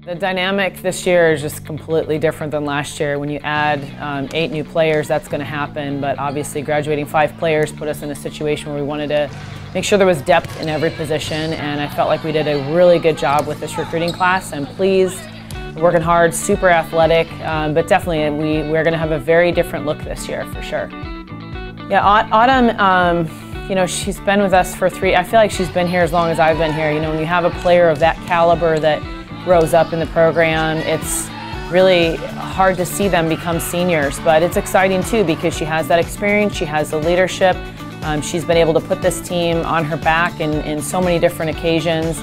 The dynamic this year is just completely different than last year. When you add 8 new players, that's going to happen, but obviously graduating 5 players put us in a situation where we wanted to make sure there was depth in every position, and I felt like we did a really good job with this recruiting class. I'm pleased, working hard, super athletic, but definitely we're going to have a very different look this year for sure. Yeah, Autumn, you know, she's been with us for I feel like she's been here as long as I've been here. You know, when you have a player of that caliber that grows up in the program, it's really hard to see them become seniors, but it's exciting too because she has that experience, she has the leadership, she's been able to put this team on her back in so many different occasions.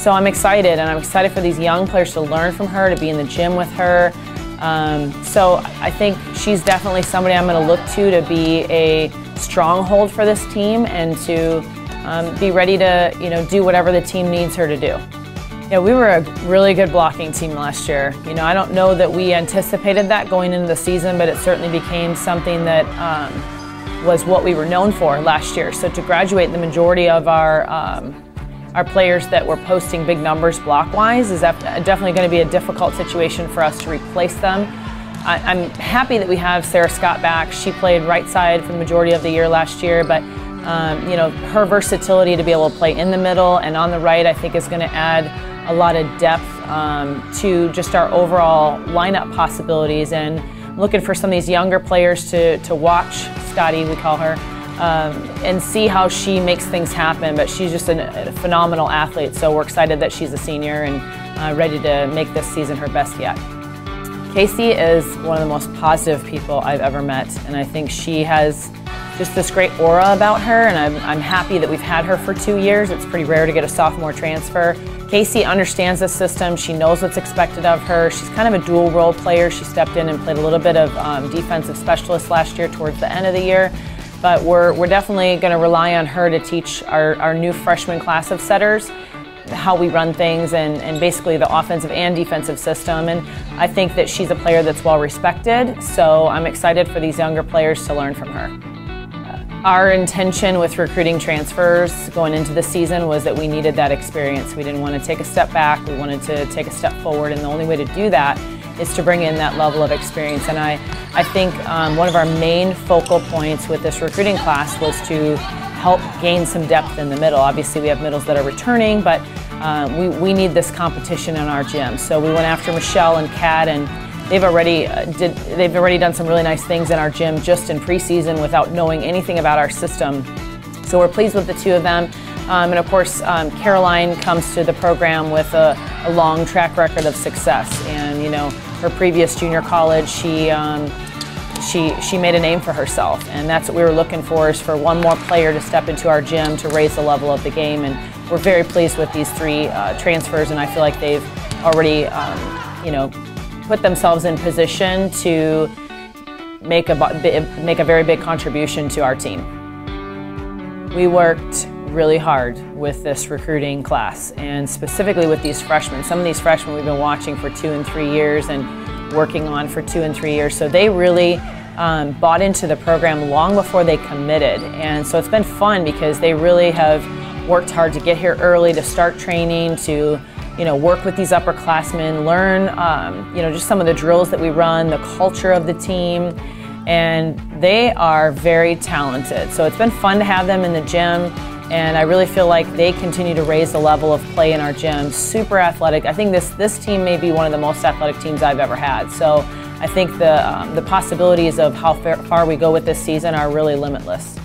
So I'm excited, and I'm excited for these young players to learn from her, to be in the gym with her. So I think she's definitely somebody I'm going to look to be a stronghold for this team and to be ready to, you know, do whatever the team needs her to do. Yeah, we were a really good blocking team last year. You know, I don't know that we anticipated that going into the season, but it certainly became something that was what we were known for last year. So to graduate the majority of our players that were posting big numbers block-wise is definitely going to be a difficult situation for us to replace them. I'm happy that we have Sarah Scott back. She played right side for the majority of the year last year, but you know, her versatility to be able to play in the middle and on the right, I think, is going to add a lot of depth to just our overall lineup possibilities, and looking for some of these younger players to watch, Scotty we call her, and see how she makes things happen. But she's just a phenomenal athlete, so we're excited that she's a senior and ready to make this season her best yet. Casey is one of the most positive people I've ever met, and I think she has just this great aura about her, and I'm happy that we've had her for 2 years. It's pretty rare to get a sophomore transfer. Casey understands the system. She knows what's expected of her. She's kind of a dual role player. She stepped in and played a little bit of defensive specialist last year towards the end of the year. But we're definitely going to rely on her to teach our new freshman class of setters how we run things and basically the offensive and defensive system. And I think that she's a player that's well respected. So I'm excited for these younger players to learn from her. Our intention with recruiting transfers going into the season was that we needed that experience. We didn't want to take a step back, we wanted to take a step forward, and the only way to do that is to bring in that level of experience. And I think one of our main focal points with this recruiting class was to help gain some depth in the middle. Obviously we have middles that are returning, but we need this competition in our gym. So we went after Michelle and Kat, and they've already done some really nice things in our gym just in preseason without knowing anything about our system. So we're pleased with the 2 of them. And of course, Caroline comes to the program with a long track record of success. And you know, her previous junior college, she made a name for herself. And that's what we were looking for, is for one more player to step into our gym to raise the level of the game. And we're very pleased with these 3 transfers, and I feel like they've already, you know, put themselves in position to make a very big contribution to our team. We worked really hard with this recruiting class, and specifically with these freshmen. Some of these freshmen we've been watching for 2 and 3 years and working on for 2 and 3 years, so they really bought into the program long before they committed. And so it's been fun because they really have worked hard to get here early, to start training, to work with these upperclassmen, learn just some of the drills that we run, the culture of the team, and they are very talented. So it's been fun to have them in the gym, and I really feel like they continue to raise the level of play in our gym. Super athletic. I think this team may be one of the most athletic teams I've ever had. So I think the possibilities of how far we go with this season are really limitless.